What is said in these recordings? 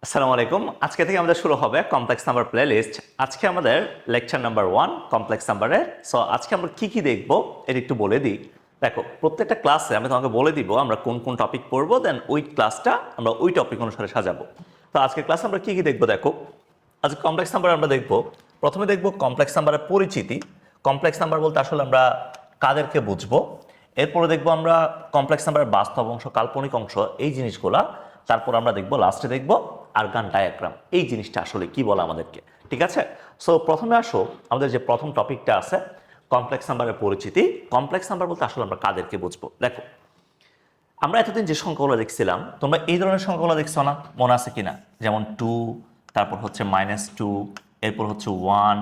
আসসালামু আলাইকুম। আজকে থেকে আমাদের শুরু হবে কমপ্লেক্স নাম্বার প্লেলিস্ট। আজকে আমাদের লেকচার নাম্বার 1 কমপ্লেক্স নাম্বারে। সো আজকে আমরা কি দেখব এটা একটু বলে দিই। দেখো, প্রত্যেকটা ক্লাসে আমি তোমাকে বলে দিব আমরা কোন কোন টপিক পড়ব, দেন ওই ক্লাসটা আমরা ওই টপিক অনুসারে সাজাবো। তো আজকে ক্লাসে আমরা কি দেখব দেখো। আজকে কমপ্লেক্স নাম্বার আমরা দেখব, প্রথমে দেখব কমপ্লেক্স নাম্বারের পরিচিতি। কমপ্লেক্স নাম্বার বলতে আসলে আমরা কাদেরকে বুঝবো। এরপরে দেখব আমরা কমপ্লেক্স নাম্বারের বাস্তব অংশ, কাল্পনিক অংশ, এই জিনিসগুলা। তারপর আমরা দেখব, লাস্টে দেখব আরগান ডায়াগ্রাম, এই জিনিসটা আসলে কি বলে আমাদেরকে। ঠিক আছে? সো প্রথমে আসো, আমাদের যে প্রথম টপিকটা আছে কমপ্লেক্স নাম্বারের পরিচিতি। কমপ্লেক্স নাম্বার বলতে আসলে আমরা কাদেরকে বুঝবো। দেখো, আমরা এতদিন যে সংখ্যাগুলো দেখছিলাম, তোমরা এই ধরনের সংখ্যাগুলো দেখছো না? মনে আছে কিনা? যেমন 2, তারপর হচ্ছে -2, এরপর হচ্ছে 1,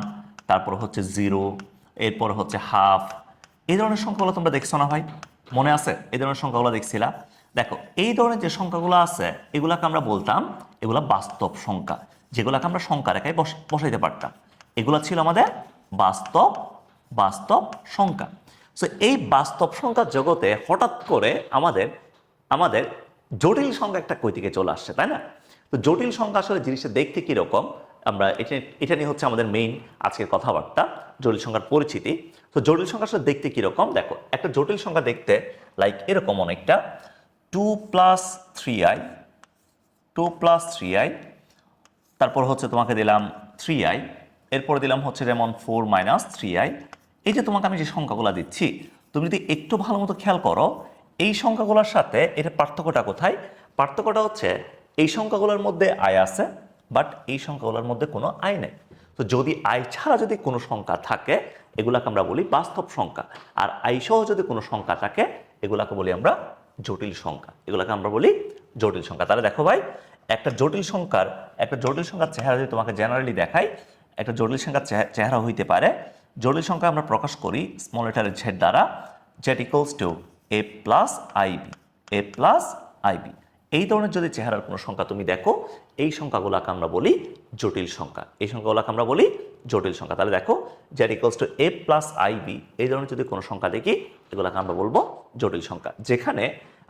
তারপর হচ্ছে 0, এরপর হচ্ছে হাফ। এই ধরনের সংখ্যাগুলো তোমরা দেখছো না ভাই? মনে আছে? এই ধরনের সংখ্যাগুলো দেখছিলা? দেখো, এই ধরনের যে সংখ্যাগুলো আছে এগুলাকে আমরা বলতাম এগুলা বাস্তব সংখ্যা, যেগুলাকে আমরা সংখ্যা রেখায় বসাইতে পারতাম। এগুলা ছিল আমাদের বাস্তব বাস্তব সংখ্যা। সো এই বাস্তব সংখ্যার জগতে হঠাৎ করে আমাদের আমাদের জটিল সংখ্যা একটা কই থেকে চলে আসছে, তাই না? তো জটিল সংখ্যা আসলে জিনিসটা দেখতে কীরকম, আমরা এটা নিয়ে হচ্ছে আমাদের মেইন আজকের কথাবার্তা, জটিল সংখ্যার পরিচিতি। তো জটিল সংখ্যা আসলে দেখতে কীরকম, দেখো, একটা জটিল সংখ্যা দেখতে লাইক এরকম অনেকটা 2 + 3i, 2 + 3i, তারপর হচ্ছে তোমাকে দিলাম 3i, এরপর দিলাম হচ্ছে যেমন 4 - 3i। এই যে তোমাকে আমি যে সংখ্যাগুলো দিচ্ছি, তুমি যদি একটু ভালো মতো খেয়াল করো এই সংখ্যাগুলোর সাথে এটা পার্থক্যটা কোথায়? পার্থক্যটা হচ্ছে এই সংখ্যাগুলোর মধ্যে আয় আছে, বাট এই সংখ্যাগুলোর মধ্যে কোনো আয় নেই। তো যদি আয় ছাড়া যদি কোনো সংখ্যা থাকে এগুলাকে আমরা বলি বাস্তব সংখ্যা, আর আয় সহ যদি কোনো সংখ্যা থাকে এগুলাকে বলি আমরা জটিল সংখ্যা, এগুলাকে আমরা বলি জটিল সংখ্যা। তাহলে দেখো ভাই, একটা জটিল সংখ্যার চেহারা যদি তোমাকে জেনারেলি দেখাই, একটা জটিল সংখ্যার চেহারা হইতে পারে, জটিল সংখ্যা আমরা প্রকাশ করি স্মল লেটারের z দ্বারা, z = a + ib, a + ib। এই ধরনের যদি চেহারার কোনো সংখ্যা তুমি দেখো, এই সংখ্যাগুলোকে আমরা বলি জটিল সংখ্যা, এই সংখ্যাগুলোকে আমরা বলি জটিল সংখ্যা। তাহলে দেখো, z = a + ib, এই ধরনের যদি কোনো সংখ্যা দেখি এগুলোকে আমরা বলবো জটিল সংখ্যা। যেখানে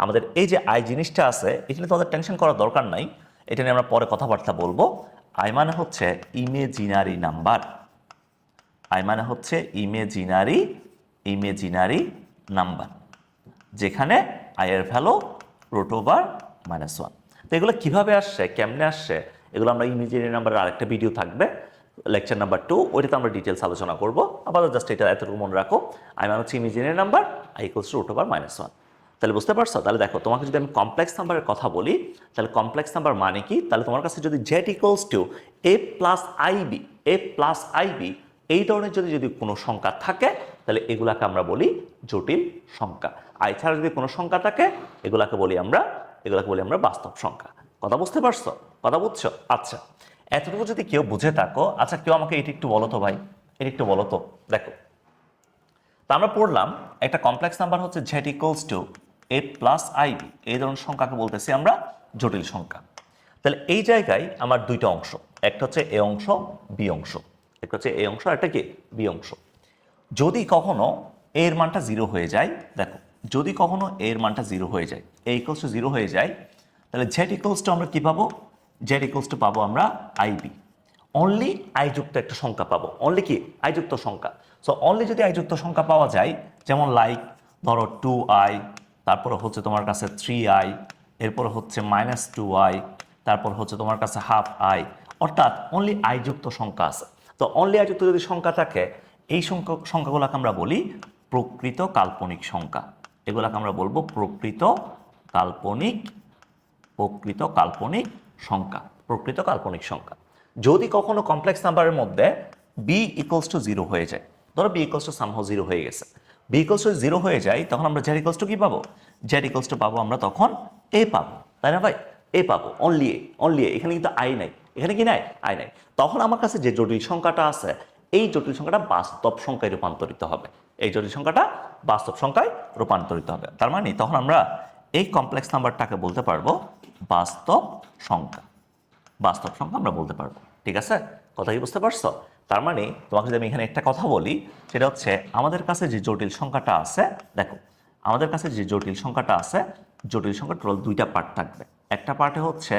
আমাদের এই যে আই জিনিসটা আছে, এখানে তোমাদের টেনশন করার দরকার নাই, এটা নিয়ে আমরা পরে কথাবার্তা বলবো। আই মানে হচ্ছে ইমেজিনারি নাম্বার, আই মানে হচ্ছে ইমেজিনারি নাম্বার, যেখানে আয়ের ভ্যালু √(-1)। তো এগুলো কিভাবে আসছে, কেমনে আসছে, এগুলো আমরা ইমেজিনারি নাম্বারের আরেকটা ভিডিও থাকবে লেকচার নাম্বার 2, ওইটাতে আমরা ডিটেলস আলোচনা করবো। আপাতত জাস্ট এটা এতটুকু মনে রাখো, আই মানে হচ্ছে ইমেজিনারি নাম্বার, আই = √(-1)। তাহলে বুঝতে পারছো? তাহলে দেখো, তোমাকে যদি আমি কমপ্লেক্স নাম্বারের কথা বলি, তাহলে কমপ্লেক্স নাম্বার মানে কি? তাহলে তোমার কাছে যদি z = a + ib, a + ib, এই ধরনের যদি কোনো সংখ্যা থাকে তাহলে এগুলাকে আমরা বলি জটিল সংখ্যা। আই ছাড়া যদি কোনো সংখ্যা থাকে এগুলাকে বলি আমরা বাস্তব সংখ্যা। কথা বুঝতে পারছো? কথা বুঝছো? আচ্ছা, এতটুকু যদি কেউ বুঝে থাকো, আচ্ছা কেউ আমাকে এটি একটু বলো তো ভাই, এটি একটু বলো তো। দেখো, তা আমরা পড়লাম একটা কমপ্লেক্স নাম্বার হচ্ছে z = a + ib, এই ধরনের সংখ্যাকে বলতেছি আমরা জটিল সংখ্যা। তাহলে এই জায়গায় আমার দুইটা অংশ, একটা হচ্ছে এ অংশ, বি অংশ, একটা হচ্ছে এ অংশ, একটা কি বি অংশ। যদি কখনো এর মানটা 0 হয়ে যায়, দেখো, যদি কখনো এর মানটা 0 হয়ে যায়, a = 0 হয়ে যায়, তাহলে z = আমরা কি পাবো? z = পাবো আমরা ib, অনলি আইযুক্ত একটা সংখ্যা পাবো, অনলি কি আইযুক্ত সংখ্যা। সো অনলি যদি আইযুক্ত সংখ্যা পাওয়া যায়, যেমন লাইক ধরো 2i, তারপরে হচ্ছে তোমার কাছে 3i, এরপর হচ্ছে -2i, তারপর হচ্ছে তোমার কাছে ½ i, অর্থাৎ অনলি আইযুক্ত সংখ্যা আছে। তো অনলি আইযুক্ত যদি সংখ্যা থাকে, এই সংখ্যাগুলোকে আমরা বলি প্রকৃত কাল্পনিক সংখ্যা, এগুলোকে আমরা বলবো প্রকৃত কাল্পনিক সংখ্যা। যদি কখনো কমপ্লেক্স নাম্বারের মধ্যে b = 0 হয়ে যায়, ধরো b = somehow 0 হয়ে গেছে, b = 0 হয়ে যায়, তখন আমরা z = কি পাবো? z = পাবো আমরা তখন a পাবো, তাই না ভাই? a পাবো, অনলি এ, এখানে কিন্তু আই নাই, এখানে কি নাই? আই নাই। তখন আমার কাছে যে জটিল সংখ্যাটা আছে, এই জটিল সংখ্যাটা বাস্তব সংখ্যায় রূপান্তরিত হবে, এই জটিল সংখ্যাটা বাস্তব সংখ্যায় রূপান্তরিত হবে। তার মানে তখন আমরা এই কমপ্লেক্স নাম্বারটাকে বলতে পারবো বাস্তব সংখ্যা, আমরা বলতে পারবো। ঠিক আছে? কথা কি বুঝতে পারছো? তার মানে তোমাকে যদি আমি এখানে একটা কথা বলি, সেটা হচ্ছে আমাদের কাছে যে জটিল সংখ্যাটা আছে, দেখো, আমাদের কাছে যে জটিল সংখ্যাটা আছে, জটিল সংখ্যা টোটাল দুইটা পার্ট থাকবে। একটা পার্টে হচ্ছে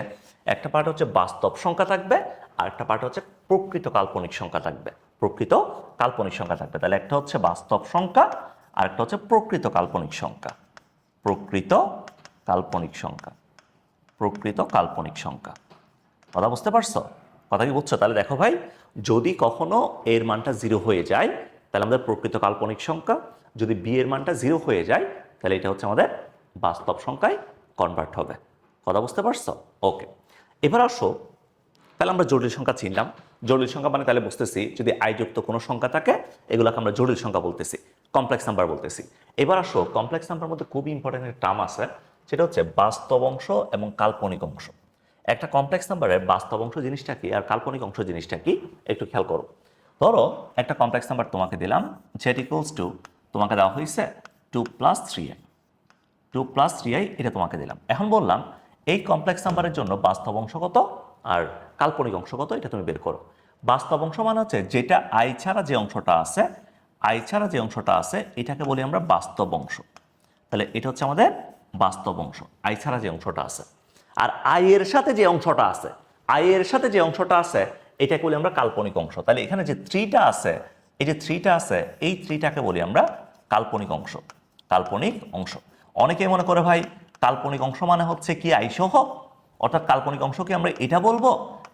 একটা পার্ট হচ্ছে বাস্তব সংখ্যা থাকবে, আর একটা পার্ট হচ্ছে প্রকৃত কাল্পনিক সংখ্যা থাকবে। প্রকৃত কাল্পনিক সংখ্যা থাকবে। তাহলে একটা হচ্ছে বাস্তব সংখ্যা আর একটা হচ্ছে প্রকৃত কাল্পনিক সংখ্যা। প্রকৃত কাল্পনিক সংখ্যা। প্রকৃত কাল্পনিক সংখ্যা। কথা বুঝতে পারছো? কথা কি বুঝছো? তাহলে দেখো ভাই, যদি কখনো এর মানটা 0 হয়ে যায় তাহলে আমাদের প্রকৃত কাল্পনিক সংখ্যা, যদি বি এর মানটা 0 হয়ে যায় তাহলে এটা হচ্ছে আমাদের বাস্তব সংখ্যায় কনভার্ট হবে। কথা বুঝতে পারছো? ওকে, এবার আসো, তাহলে আমরা জটিল সংখ্যা চিনলাম। জটিল সংখ্যা মানে তাহলে বুঝতেছি যদি আইযুক্ত কোনো সংখ্যা থাকে এগুলোকে আমরা জটিল সংখ্যা বলতেছি, কমপ্লেক্স নাম্বার বলতেছি। এবার আসো, কমপ্লেক্স নাম্বার মধ্যে খুবই ইম্পর্টেন্ট একটা টার্ম আছে, সেটা হচ্ছে বাস্তব অংশ এবং কাল্পনিক অংশ। একটা কমপ্লেক্স নাম্বারের বাস্তব অংশ জিনিসটা কি আর কাল্পনিক অংশ জিনিসটা কি একটু খেয়াল করো। ধরো একটা কমপ্লেক্স নাম্বার তোমাকে দিলাম, z ইকুয়ালস টু তোমাকে দেওয়া হয়েছে 2 + 3i। 2 + 3i এটা তোমাকে দিলাম। এখন বললাম এই কমপ্লেক্স নাম্বারের জন্য বাস্তব অংশ কত আর কাল্পনিক অংশ কত এটা তুমি বের করো। বাস্তব অংশ মানে হচ্ছে যেটা আই ছাড়া যে অংশটা আছে, আই ছাড়া যে অংশটা আছে এটাকে বলি আমরা বাস্তব অংশ। তাহলে এটা হচ্ছে আমাদের বাস্তব অংশ, আই ছাড়া যে অংশটা আছে। আর আই এর সাথে যে অংশটা আছে, আই এর সাথে যে অংশটা আছে এটাকে বলি আমরা কাল্পনিক অংশ। তাহলে এখানে যে 3টা আছে, এই যে 3টা আছে এই 3টাকে বলি আমরা কাল্পনিক অংশ। কাল্পনিক অংশ। অনেকেই মনে করে ভাই কাল্পনিক অংশ মানে হচ্ছে কি আই সহ, অর্থাৎ কাল্পনিক অংশকে আমরা এটা বলবো,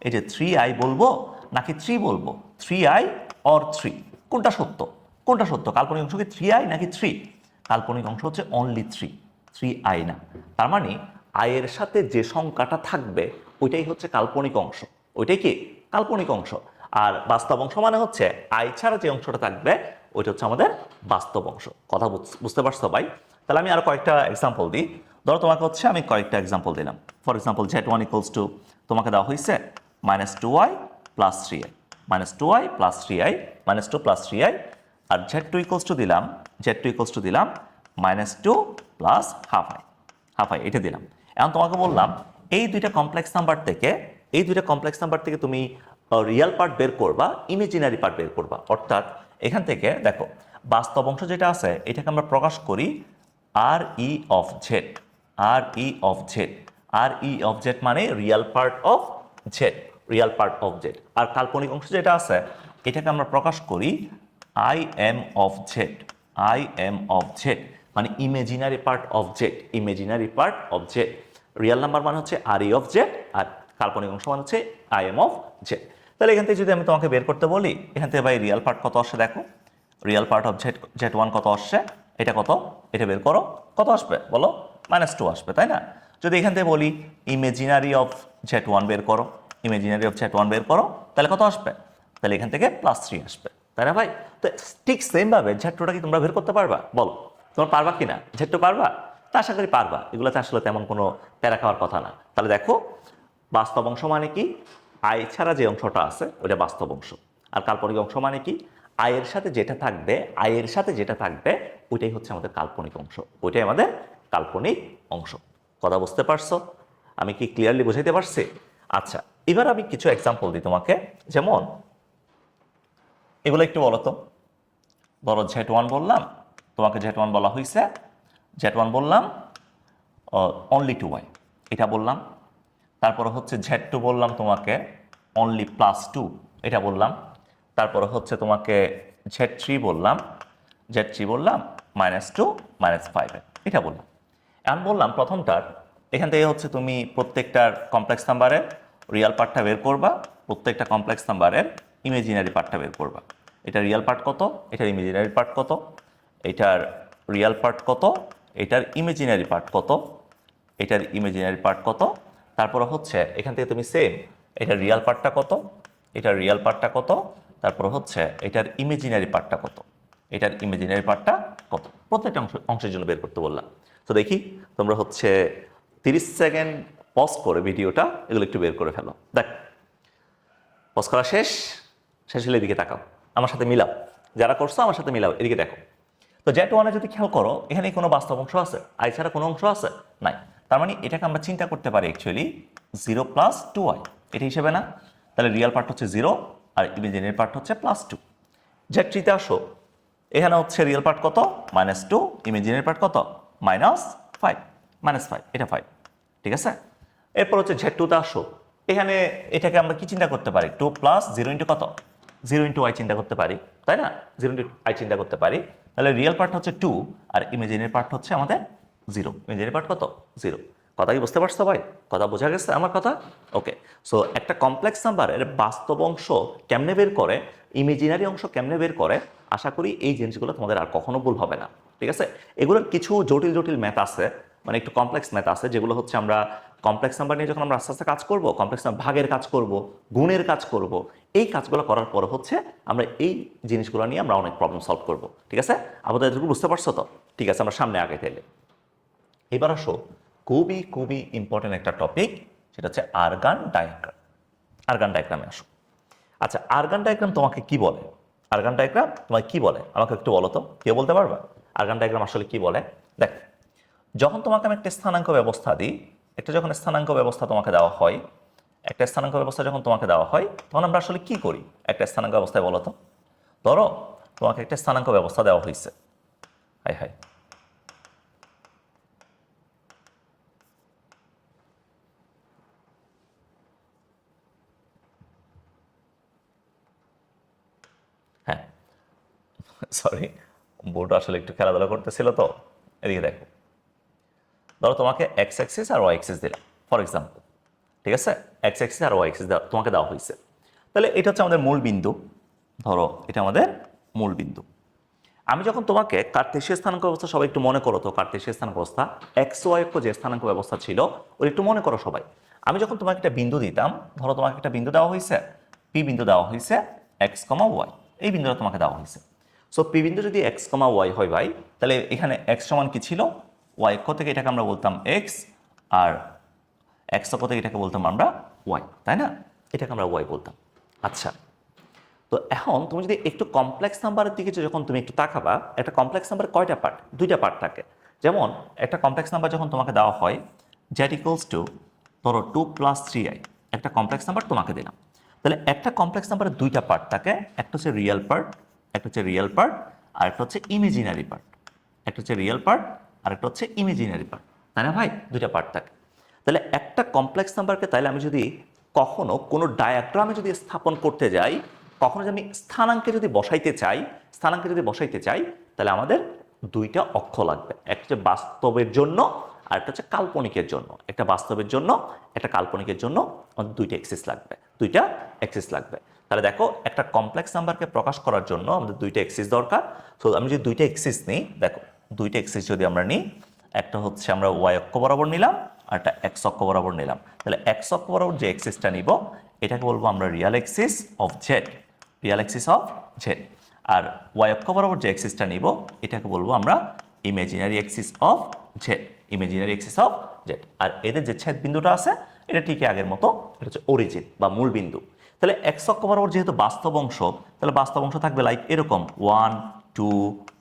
এই যে 3i বলবো নাকি 3 বলবো, 3i অর 3, কোনটা সত্য? কোনটা সত্য? কাল্পনিক অংশ কি 3i নাকি 3? কাল্পনিক অংশ হচ্ছে অনলি 3i না। তার মানে আই এর সাথে যে সংখ্যাটা থাকবে ওইটাই হচ্ছে কাল্পনিক অংশ, ওইটাই কি কাল্পনিক অংশ। আর বাস্তব অংশ মানে হচ্ছে আই ছাড়া যে অংশটা থাকবে ওইটা হচ্ছে আমাদের বাস্তব অংশ। কথা বুঝতে পারছো ভাই? তাহলে আমি আরো কয়েকটা এক্সাম্পল দিই। ধরো তোমাকে হচ্ছে আমি কয়েকটা এক্সাম্পল দিলাম। For example z1 equals to তোমাকে দেওয়া হয়েছে -2i + 3i, -2i + 3i, -2 + 3i। R z2 equals to দিলাম, z2 ইকুয়ালস টু দিলাম -2 + ½ i, ½ i এটা দিলাম। এখন তোমাকে বললাম এই দুইটা কমপ্লেক্স নাম্বার থেকে, এই দুইটা কমপ্লেক্স নাম্বার থেকে তুমি রিয়েল পার্ট বের করবা, ইমেজিনারি পার্ট বের করবা। অর্থাৎ এখান থেকে দেখো বাস্তব অংশ যেটা আছে এটাকে আমরা প্রকাশ করি R E of Z, R E of Z, R E of Z মানে real part of Z, real part of Z. আর কাল্পনিক অংশ যেটা আছে এটাকে আমরা প্রকাশ করি I M of Z, I M of Z মানে imaginary part of Z, imaginary part of Z. Real number মানে হচ্ছে আর ই অফ জেড আর কাল্পনিক অংশ মানে হচ্ছে আই এম অফ জেড। তাহলে এখান থেকে যদি আমি তোমাকে বের করতে বলি, এখান থেকে ভাই রিয়েল পার্ট কত আসে দেখো, রিয়েল পার্ট অফ z1 কত আসছে, এটা কত, এটা বের করো, কত আসবে বলো, -2 আসবে তাই না? যদি এখান থেকে বলি ইমেজিনারি অফ z1 বের করো, ইমেজিনারি অফ z1 বের করো, তাহলে কত আসবে? তাহলে এখান থেকে +3 আসবে তাই না ভাই? তো ঠিক সেম ভাবে z2টা কি তোমরা বের করতে পারবা বলো? তোমরা পারবা কিনা? z2 পারবা? তা আশা করি পারবা, এগুলোতে আসলে তেমন কোনো প্যারা খাওয়ার কথা না। তাহলে দেখো বাস্তব অংশ মানে কি আই ছাড়া যে অংশটা আছে ওটা বাস্তব অংশ। আর কাল্পনিক অংশ মানে কি আয়ের সাথে যেটা থাকবে, আয়ের সাথে যেটা থাকবে ওইটাই হচ্ছে আমাদের কাল্পনিক অংশ, ওইটাই আমাদের কাল্পনিক অংশ। কথা বুঝতে পারছো? আমি কি ক্লিয়ারলি বুঝাইতে পারছি? আচ্ছা, এবার আমি কিছু এক্সাম্পল দিই তোমাকে। যেমন এগুলো একটু বলো তো। ধরো z1 বললাম, তোমাকে z1 বলা হয়েছে, z1 বললাম অনলি 2i এটা বললাম। তারপরে হচ্ছে z2 বললাম তোমাকে অনলি +2 এটা বললাম। তারপরে হচ্ছে তোমাকে z3 বললাম, z3 বললাম -2 -5 এটা বললাম। এখন বললাম প্রথমটার, এখান থেকে হচ্ছে তুমি প্রত্যেকটার কমপ্লেক্স নাম্বারের রিয়েল পার্টটা বের করবা, প্রত্যেকটা কমপ্লেক্স নাম্বারের ইমেজিনারি পার্টটা বের করবা। এটা রিয়েল পার্ট কত, এটার ইমেজিনারি পার্ট কত, এটার রিয়েল পার্ট কত, এটার ইমেজিনারি পার্ট কত, এটার ইমেজিনারি পার্ট কত। তারপরে হচ্ছে এখান থেকে তুমি সেম এটার রিয়েল পার্টটা কত, এটার রিয়েল পার্টটা কত, তারপর হচ্ছে এটার ইমেজিনারি পার্টটা কত, এটার ইমেজিনারি পার্টটা কত, প্রত্যেকটা অংশের জন্য বের করতে বললাম। তো দেখি তোমরা হচ্ছে 30 সেকেন্ড পজ করে ভিডিওটা এগুলো একটু বের করে ফেলো। দেখ পজ করা শেষ, শেষ হলে এদিকে তাকাও, আমার সাথে মিলাও, যারা করছো আমার সাথে মিলাও, এদিকে দেখো। তো z1 যদি খেয়াল করো এখানে কোনো বাস্তব অংশ আছে, আই ছাড়া কোনো অংশ আছে নাই। তার মানে এটাকে আমরা চিন্তা করতে পারি অ্যাকচুয়ালি 0 + 2i এটা হিসেবে না। তাহলে রিয়েল পার্ট হচ্ছে 0 আর ইমেজিনারি পার্ট হচ্ছে +2। z3তে আসো, এখানে হচ্ছে রিয়েল পার্ট কত -2, ইমেজিনারি পার্ট কত -5, -5 এটা 5, ঠিক আছে। এরপর হচ্ছে z2তে আসো, এখানে এটাকে আমরা কি চিন্তা করতে পারি, 2 প্লাস 0 ইন্টু কত, 0 ইন্টু ওয়াই চিন্তা করতে পারি, তাই না, 0 ইন্টু আই চিন্তা করতে পারি। তাহলে রিয়েল পার্ট হচ্ছে 2 আর ইমেজিনারি পার্ট হচ্ছে আমাদের 0। ইমেজিনারি পার্ট কত, 0। কথা কি বুঝতে পারছো ভাই? কথা বোঝা গেছে আমার কথা? ওকে। সো একটা কমপ্লেক্স নাম্বারের বাস্তব অংশ কেমনে বের করে, ইমেজিনারি অংশ কেমনে বের করে, আশা করি এই জিনিসগুলো তোমাদের আর কখনো ভুল হবে না। ঠিক আছে? এগুলোর কিছু জটিল জটিল ম্যাথ আছে, মানে একটু কমপ্লেক্স ম্যাথ আছে, যেগুলো হচ্ছে আমরা কমপ্লেক্স নাম্বার নিয়ে যখন আমরা আস্তে আস্তে কাজ করব, কমপ্লেক্স নাম্বার ভাগের কাজ করব, গুণের কাজ করব, এই কাজগুলো করার পর হচ্ছে আমরা এই জিনিসগুলো নিয়ে আমরা অনেক প্রবলেম সলভ করব। ঠিক আছে? আপাতত এটুকু বুঝতে পারছো তো? ঠিক আছে, আমরা সামনে আগে তাইলে। এবার আসো খুবই খুবই ইম্পর্টেন্ট একটা টপিক, সেটা হচ্ছে আরগান ডায়াগ্রাম। আরগান ডায়াগ্রামে আসো। আচ্ছা, আরগান ডায়াগ্রাম তোমাকে কি বলে? আরগান ডায়াগ্রাম তোমাকে কি বলে আমাকে একটু বলো তো, কেউ বলতে পারবা আরগান ডায়াগ্রাম আসলে কি বলে? দেখ, যখন তোমাকে আমি একটা স্থানাঙ্ক ব্যবস্থা দিই, একটা যখন স্থানাঙ্ক ব্যবস্থা তোমাকে দেওয়া হয়, একটা স্থানাঙ্ক ব্যবস্থা যখন তোমাকে দেওয়া হয়, তখন আমরা আসলে কি করি একটা স্থানাঙ্ক ব্যবস্থায় বলো তো? ধরো তোমাকে একটা স্থানাঙ্ক ব্যবস্থা দেওয়া হয়েছে, হাই হাই, হ্যাঁ সরি, বোর্ড আসলে একটু খেলাধুলা করতেছিল তো, এদিকে দেখো। ধরো তোমাকে এক্স অ্যাক্সিস আর ওয়াই অ্যাক্সিস দিলাম ফর এক্সাম্পল, ঠিক আছে? এক্স অ্যাক্সিস আর ওয়াই অ্যাক্সিস তোমাকে দেওয়া হয়েছে। তাহলে এটা হচ্ছে আমাদের মূল বিন্দু, ধরো এটা আমাদের মূল বিন্দু। আমি যখন তোমাকে কার্তেশীয় স্থানাঙ্ক ব্যবস্থা, সবাই একটু মনে করো তো কার্তেশীয় স্থানাঙ্ক ব্যবস্থা, এক্স ওয়াই অক্ষ যে স্থানাঙ্ক ব্যবস্থা ছিল ওই একটু মনে করো সবাই। আমি যখন তোমাকে একটা বিন্দু দিতাম, ধরো তোমাকে একটা বিন্দু দেওয়া হয়েছে, পি বিন্দু দেওয়া হয়েছে, এক্স কমা ওয়াই, এই বিন্দুটা তোমাকে দেওয়া হয়েছে। সো পি বিন্দু যদি এক্স কমা ওয়াই হয় ভাই, তাহলে এখানে এক্স সমান কি ছিল, ওয়াই অক্ষ থেকে এটাকে আমরা বলতাম এক্স, আর এক্স অক্ষ থেকে এটাকে বলতাম আমরা ওয়াই, তাই না? এটাকে আমরা ওয়াই বলতাম। আচ্ছা, তো এখন তুমি যদি একটু কমপ্লেক্স নাম্বারের দিকে যখন তুমি একটু তাকাবা, একটা কমপ্লেক্স নাম্বার কয়টা পার্ট, দুইটা পার্ট থাকে। যেমন একটা কমপ্লেক্স নাম্বার যখন তোমাকে দেওয়া হয় জেড ইকুয়ালস টু ধরো 2 প্লাস 3i, একটা কমপ্লেক্স নাম্বার তোমাকে দিলাম। তাহলে একটা কমপ্লেক্স নাম্বারের দুইটা পার্ট থাকে, একটা হচ্ছে রিয়েল পার্ট, একটা হচ্ছে রিয়েল পার্ট, আর একটা হচ্ছে ইমেজিনারি পার্ট। একটা হচ্ছে রিয়েল পার্ট আর একটা হচ্ছে ইমেজিনারি পার্ট, তাই না ভাই? দুইটা পার্ট থাকে। তাহলে একটা কমপ্লেক্স নাম্বারকে তাইলে আমি যদি কখনো কোনো ডায়াগ্রামে যদি স্থাপন করতে যাই, কখনো যদি আমি স্থানাঙ্কে যদি বসাইতে চাই, স্থানাঙ্কে যদি বসাইতে চাই, তাহলে আমাদের দুইটা অক্ষ লাগবে, একটা হচ্ছে বাস্তবের জন্য আর একটা হচ্ছে কাল্পনিকের জন্য। একটা বাস্তবের জন্য, একটা কাল্পনিকের জন্য আমাদের দুইটা এক্সিস লাগবে, দুইটা এক্সিস লাগবে। তাহলে দেখো, একটা কমপ্লেক্স নাম্বারকে প্রকাশ করার জন্য আমাদের দুইটা এক্সিস দরকার। সো আমি যদি দুইটা এক্সিস নিই, দেখো দুইটা এক্সিস যদি আমরা নিই, একটা হচ্ছে আমরা ওয়াই অক্ষ বরাবর নিলাম আর একটা এক্স অক্ষ বরাবর নিলাম। তাহলে এক্স অক্ষ বরাবর যে এক্সিসটা নিব এটাকে বলবো আমরা real axis of Z, real axis of Z. আর ওয়াই অক্ষ বরাবর যে এক্সিসটা নিব এটাকে বলবো আমরা imaginary axis of Z, imaginary axis of Z. আর এদের যে ছেদ বিন্দুটা আছে এটা ঠিক আগের মতো, এটা হচ্ছে অরিজিন বা মূল বিন্দু। তাহলে এক্স অক্ষ বরাবর যেহেতু বাস্তব অংশ, তাহলে বাস্তব অংশ থাকবে লাইক এরকম 1 2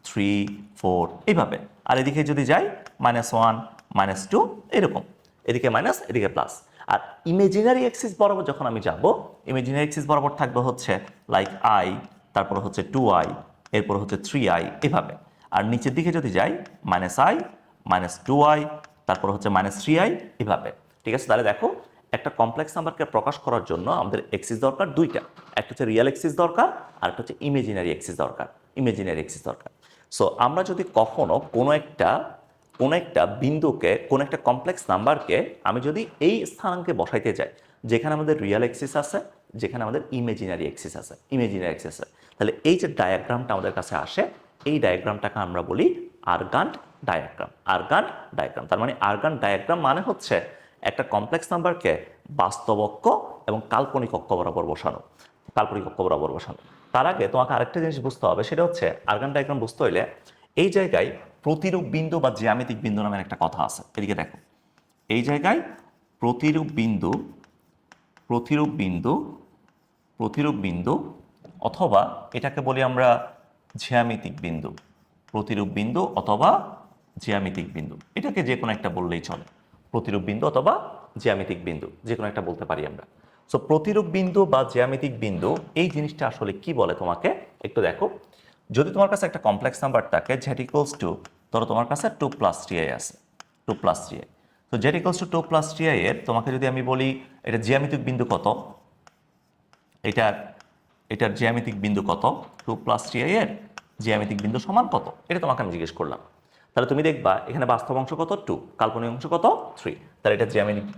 3 4 এইভাবে। আর এদিকে যদি যাই -1 -2 এরকম, এদিকে মাইনাস এদিকে প্লাস। আর ইমেজিনারি এক্সিস বরাবর যখন আমি যাব, ইমেজিনারি এক্সিস বরাবর থাকবে হচ্ছে লাইক আই, তারপর হচ্ছে 2i, এরপর হচ্ছে 3i এভাবে। আর নিচের দিকে যদি যাই -i -2i, তারপর হচ্ছে -3i এভাবে। ঠিক আছে? তাহলে দেখো, একটা কমপ্লেক্স নাম্বারকে প্রকাশ করার জন্য আমাদের এক্সিস দরকার দুইটা, একটা হচ্ছে রিয়েল এক্সিস দরকার আর একটা হচ্ছে ইমেজিনারি এক্সিস দরকার, ইমেজিনারি এক্সিস দরকার। সো আমরা যদি কখনো কোনো একটা বিন্দুকে, কোনো একটা কমপ্লেক্স নাম্বারকে আমি যদি এই স্থানাঙ্কে বসাইতে যাই যেখানে আমাদের রিয়েল এক্সিস আছে, যেখানে আমাদের ইমেজিনারি এক্সিস আছে, ইমেজিনারি এক্সিস আছে, তাহলে এই যে ডায়াগ্রামটা আমাদের কাছে আসে, এই ডায়াগ্রামটাকে আমরা বলি আরগান ডায়াগ্রাম। আরগান ডায়াগ্রাম তার মানে, আরগান ডায়াগ্রাম মানে হচ্ছে একটা কমপ্লেক্স নাম্বারকে বাস্তব অক্ষ এবং কাল্পনিক অক্ষ বরাবর বসানো, কাল্পনিক অক্ষ বরাবর বসানো। তার আগে তোমাকে আরেকটা জিনিস বুঝতে হবে, সেটা হচ্ছে আরগান ডায়াগ্রাম বুঝতে হইলে এই জায়গায় প্রতিরূপ বিন্দু বা জ্যামিতিক বিন্দু নামের একটা কথা আছে। এদিকে দেখো, এই জায়গায় প্রতিরূপ বিন্দু, প্রতিরূপ বিন্দু, প্রতিরূপ বিন্দু, অথবা এটাকে বলি আমরা জ্যামিতিক বিন্দু, প্রতিরূপ বিন্দু অথবা জ্যামিতিক বিন্দু, এটাকে যে কোনো একটা বললেই চলে, প্রতিরূপ বিন্দু অথবা জ্যামিতিক বিন্দু যে কোনো একটা বলতে পারি আমরা। সো প্রতিরূপ বিন্দু বা জ্যামিতিক বিন্দু এই জিনিসটা আসলে কি বলে তোমাকে একটু দেখো। যদি তোমার কাছে একটা কমপ্লেক্স নাম্বার থাকে z ইকুয়ালস টু, ধরো তোমার কাছে 2 প্লাস 3i আছে, 2 প্লাস 3i, তো Z equals to 2 plus 3i এর তোমাকে যদি আমি বলি এটা জ্যামিতিক বিন্দু কত, এটার জ্যামিতিক বিন্দু কত, 2 প্লাস 3i এর জ্যামিতিক বিন্দু সমান কত, এটা তোমাকে আমি জিজ্ঞেস করলাম। তাহলে তুমি দেখবা এখানে বাস্তব অংশ কত 2, কাল্পনিক অংশ কত 3, তাহলে এটা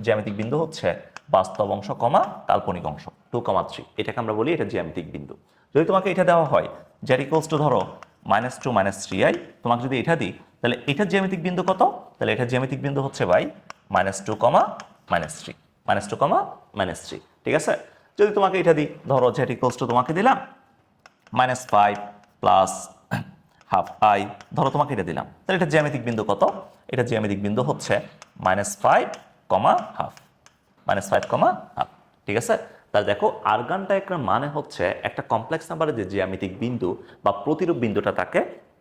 জ্যামিতিক বিন্দু হচ্ছে বাস্তব অংশ কমা কাল্পনিক অংশ 2, 3, এটাকে আমরা বলি এটা জ্যামিতিক বিন্দু। যদি তোমাকে এটা দেওয়া হয় জেড ইকুয়ালস টু ধরো -2 -3i, তোমাকে যদি এটা দিই তাহলে এটার জ্যামিতিক বিন্দু কত, তাহলে এটার জ্যামিতিক বিন্দু হচ্ছে ভাই -2, -3, -2, -3, ঠিক আছে। যদি তোমাকে এটা দিই ধরো জেড ইকুয়ালস টু তোমাকে দিলাম -5 প্লাস হাফ আই, ধরো তোমাকে এটা দিলাম, তাহলে এটা জ্যামিতিক বিন্দু কত, এটা জ্যামিতিক বিন্দু হচ্ছে -5, হাফ, -5, ঠিক আছে। তাহলে দেখো আর্গান ডায়াগ্রাম মানে হচ্ছে একটা কমপ্লেক্স নাম্বারের যে জ্যামিতিক বিন্দু বা প্রতিরূপ বিন্দুটা থাকে,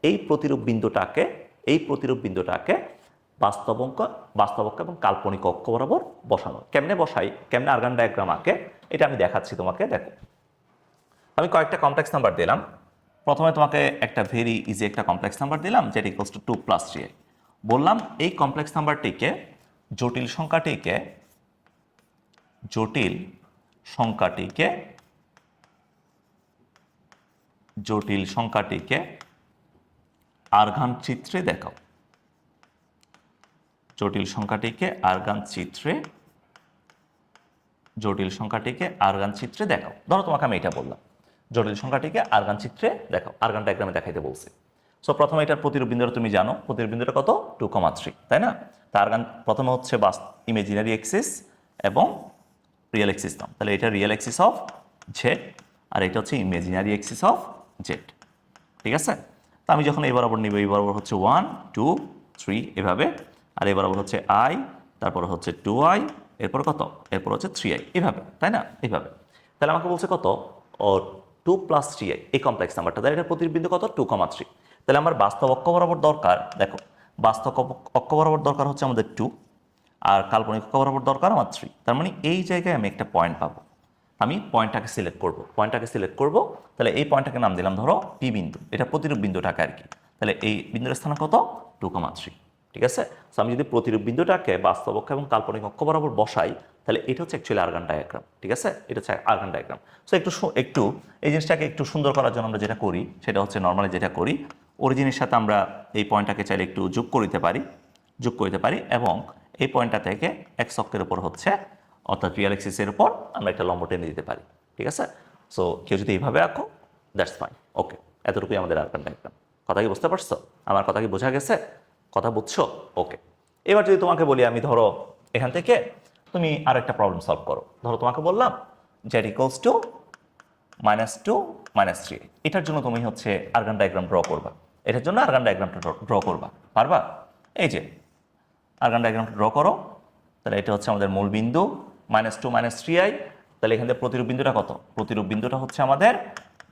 এই প্রতিরূপ বিন্দুটাকে বাস্তবক এবং কাল্পনিক অক্ষ বরাবর বসানো। কেমনে বসাই, কেমনে আর্গান ডায়াগ্রাম আঁকে, এটা আমি দেখাচ্ছি তোমাকে। দেখো আমি কয়েকটা কমপ্লেক্স নাম্বার দিলাম, প্রথমে তোমাকে একটা ভেরি ইজি একটা কমপ্লেক্স নাম্বার দিলাম যেটা ইকুয়ালস টু 2 প্লাস 3i, বললাম এই কমপ্লেক্স নাম্বারটিকে জটিল সংখ্যাটিকে আর্গান চিত্রে দেখাও, জটিল সংখ্যাটিকে আর্গান চিত্রে দেখাও। ধরো তোমাকে আমি এটা বললাম জটিল সংখ্যাটিকে আর্গান চিত্রে দেখাও, আর্গান ডায়াগ্রামে দেখাইতে বলছি। সো প্রথমে এটার প্রতিরূপ বিন্দুটা তুমি জানো, প্রতিরূপ বিন্দুটা কত 2, 3, তাই না। তা আর্গান প্রথমে হচ্ছে ইমেজিনারি এক্সিস এবং রিয়েল এক্সিস নাম, তাহলে এটা রিয়েল এক্সিস অফ জেড আর এটা হচ্ছে ইমেজিনারি এক্সিস অফ জেড, ঠিক আছে। তো আমি যখন এই বরাবর নিব, এই বরাবর হচ্ছে 1, 2, 3 এভাবে, আর এই বরাবর হচ্ছে i, তারপর হচ্ছে 2i, এরপর কত, এরপর হচ্ছে 3i, এভাবে, তাই না, এইভাবে। তাহলে আমাকে বলছে কত, ও 2 প্লাস 3i এই কমপ্লেক্স নাম্বারটা, তাহলে এটা প্রতিরূপ বিন্দু কত 2, 3। তাহলে আমার বাস্তব অক্ষ বরাবর দরকার, দেখো বাস্তব অক্ষ বরাবর দরকার হচ্ছে আমাদের 2 আর কাল্পনিক অক্ষ বরাবর দরকার আমার 3। তার মানে এই জায়গায় আমি একটা পয়েন্ট পাবো, আমি পয়েন্টটাকে সিলেক্ট করব, তাহলে এই পয়েন্টটাকে নাম দিলাম ধরো পি বিন্দু, এটা প্রতিরূপ বিন্দুটাকে আর কি। তাহলে এই বিন্দুর স্থান কত 2, 3, ঠিক আছে। সো আমি যদি প্রতিরূপ বিন্দুটাকে বাস্তব অক্ষ এবং কাল্পনিক অক্ষ বরাবর বসাই তাহলে এটা হচ্ছে অ্যাকচুয়ালি আর্গান ডায়াগ্রাম, ঠিক আছে, এটা হচ্ছে আর্গান ডায়াগ্রাম। সো একটু এই জিনিসটাকে একটু সুন্দর করার জন্য আমরা যেটা করি সেটা হচ্ছে নর্মালি যেটা করি অরিজিনের সাথে আমরা এই পয়েন্টটাকে চাইলে একটু যোগ করতে পারি এবং এই পয়েন্টটা থেকে এক্স অক্ষের উপর হচ্ছে অর্থাৎ রিয়েল এক্সিসের উপর আমরা একটা লম্ব টেনে দিতে পারি, ঠিক আছে। সো কেউ যদি এইভাবে আঁকো দ্যাটস ফাইন, ওকে, এতটুকুই আমাদের আর্গান ডায়াগ্রাম। কথা কি বুঝতে পারছো, আমার কথা কি বোঝা গেছে, কথা বুঝছো, ওকে। এবার যদি তোমাকে বলি আমি ধরো এখান থেকে তুমি আরেকটা প্রবলেম সলভ করো, ধরো তোমাকে বললাম জেড ইকুয়ালস টু -2, -3, এটার জন্য তুমি হচ্ছে আর্গান ডায়াগ্রাম ড্র করবা, এটার জন্য আর্গান ডায়াগ্রামটা ড্র করবা, পারবা। এই যে আর্গান ডায়াগ্রামটা ড্র করো, তাহলে এটা হচ্ছে আমাদের মূল বিন্দু -2, -3i, তাহলে এখান থেকে প্রতিরূপ বিন্দুটা কত, প্রতিরূপ বিন্দুটা হচ্ছে আমাদের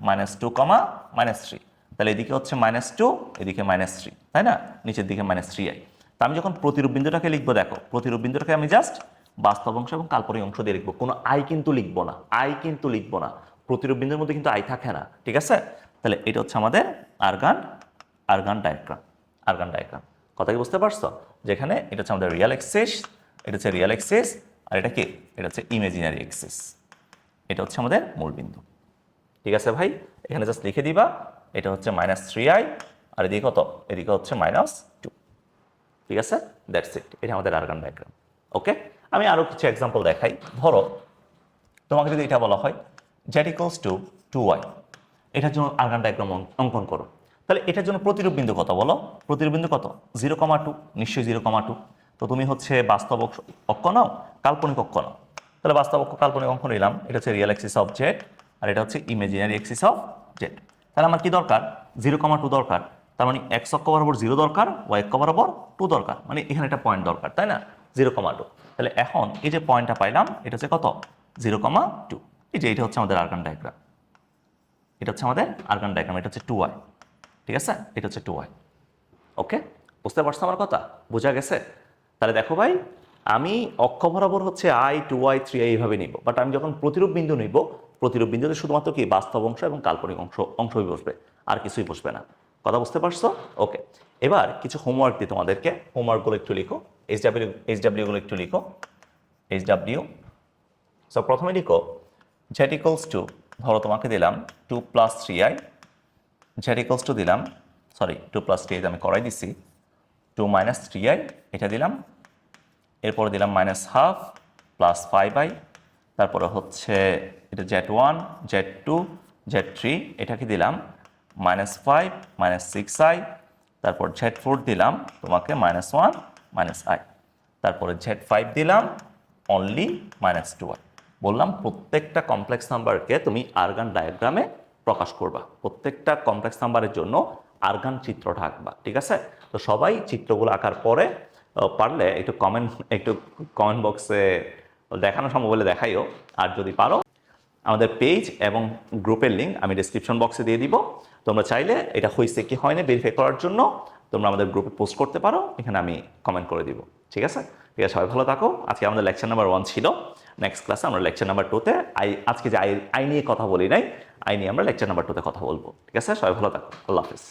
-2, -3, তাহলে এদিকে হচ্ছে -2, এদিকে -3, তাই না, নিচের দিকে -3i। তা আমি যখন প্রতিরূপ বিন্দুটাকে লিখবো, দেখো প্রতিরূপ বিন্দুটাকে আমি জাস্ট বাস্তব অংশ এবং কাল্পনিক অংশ দিয়ে লিখবো, কোনো আই কিন্তু লিখবো না, প্রতিরূপ বিন্দুর মধ্যে কিন্তু আই থাকে না, ঠিক আছে। তাহলে এটা হচ্ছে আমাদের আর্গান ডায়াগ্রাম। কথা কি বুঝতে পারছো, যেখানে এটা হচ্ছে আমাদের রিয়েল এক্সিস, আর এটা কি, এটা হচ্ছে ইমেজিনারি এক্সিস, এটা হচ্ছে আমাদের মূল বিন্দু, ঠিক আছে ভাই। এখানে জাস্ট লিখে দিবা এটা হচ্ছে -3i আর এদিকে কত, এদিকে হচ্ছে -2, ঠিক আছে, দ্যাটস ইট, এটা আমাদের আর্গান ডায়াগ্রাম, ওকে। আমি আরো কিছু এক্সাম্পল দেখাই। ধরো তোমাকে যদি এটা বলা হয় জেড ইকুয়ালস টু 2i, এটার জন্য আর্গান ডায়াগ্রাম অঙ্কন করো, তাহলে এটার জন্য প্রতিরূপ বিন্দু কত বলো, প্রতিরূপ বিন্দু কত 0,2, নিশ্চয়ই 0,2। তো তুমি হচ্ছে বাস্তব অক্ষ নাও, কাল্পনিক অক্ষ নাও, তাহলে বাস্তব অক্ষ কাল্পনিক অক্ষ নিলাম, এটা হচ্ছে রিয়েল এক্সিস অফ জেড আর এটা হচ্ছে ইমেজিনারি এক্সিস অফ জেড। তাহলে আমার কি দরকার 0,2 দরকার, তার মানে এক্স অক্ষ বরাবর 0 দরকার, ওয়াই অক্ষ বরাবর 2 দরকার, মানে এখানে একটা পয়েন্ট দরকার, তাই না, 0,2। তাহলে এখন এই যে পয়েন্টটা পাইলাম এটা হচ্ছে কত 0,2, এই যে এটা হচ্ছে আমাদের আর্গান ডায়াগ্রাম, এটা হচ্ছে 2i, ঠিক আছে, এটা হচ্ছে 2i, ওকে। বুঝতে পারছো আমার কথা, বোঝা গেছে। তাহলে দেখো ভাই আমি অক্ষ বরাবর হচ্ছে i, 2i, 3i এইভাবে নিব, বাট আমি যখন প্রতিরূপ বিন্দু নিব, প্রতিরূপ বিন্দুতে শুধুমাত্র কি বাস্তব অংশ এবং কাল্পনিক অংশই বসবে, আর কিছুই বসবে না। কথা বুঝতে পারছো, ওকে। এবার কিছু হোমওয়ার্ক দিই তোমাদেরকে, হোমওয়ার্কগুলো একটু লিখো। এইচডাব্লিউগুলো একটু লিখো। এইচডাব্লিউ, সো প্রথমে লিখো জেড ইকুয়ালস টু, ধরো তোমাকে দিলাম 2 + 3i, জেড ইকুয়ালস টু দিলাম, সরি 2 + 3i আমি করাই দিছি, 2 - 3i এটা দিলাম, এরপরে দিলাম -½ + 5i, তারপরে হচ্ছে এটা Z1, Z2, Z3 এটাকে দিলাম -5 - 6i, তারপর Z4 দিলাম তোমাকে -1 - i, তারপরে Z5 দিলাম অনলি -2i। বললাম প্রত্যেকটা কমপ্লেক্স নাম্বারকে তুমি আরগান ডায়াগ্রামে প্রকাশ করবা, প্রত্যেকটা কমপ্লেক্স নাম্বারের জন্য আরগান চিত্রটা আঁকবা, ঠিক আছে? তো সবাই চিত্রগুলো আঁকার পরে পারলে একটু কমেন্ট বক্সে দেখানো সম্ভব হলে দেখাইও, আর যদি পারো আমাদের পেজ এবং গ্রুপের লিঙ্ক আমি ডেসক্রিপশন বক্সে দিয়ে দিব। তোমরা চাইলে এটা হয়েছে কি হয় না ভেরিফাই করার জন্য তোমরা আমাদের গ্রুপে পোস্ট করতে পারো, এখানে আমি কমেন্ট করে দিব, ঠিক আছে? ঠিক আছে, সবাই ভালো থাকো। আজকে আমাদের লেকচার নাম্বার 1 ছিল, নেক্সট ক্লাসে আমরা লেকচার নাম্বার 2তে আজকে যে আই নিয়ে কথা বলি নাই, আই নিয়ে আমরা লেকচার নাম্বার 2তে কথা বলবো, ঠিক আছে? সবাই ভালো থাকো, আল্লাহ হাফিজ।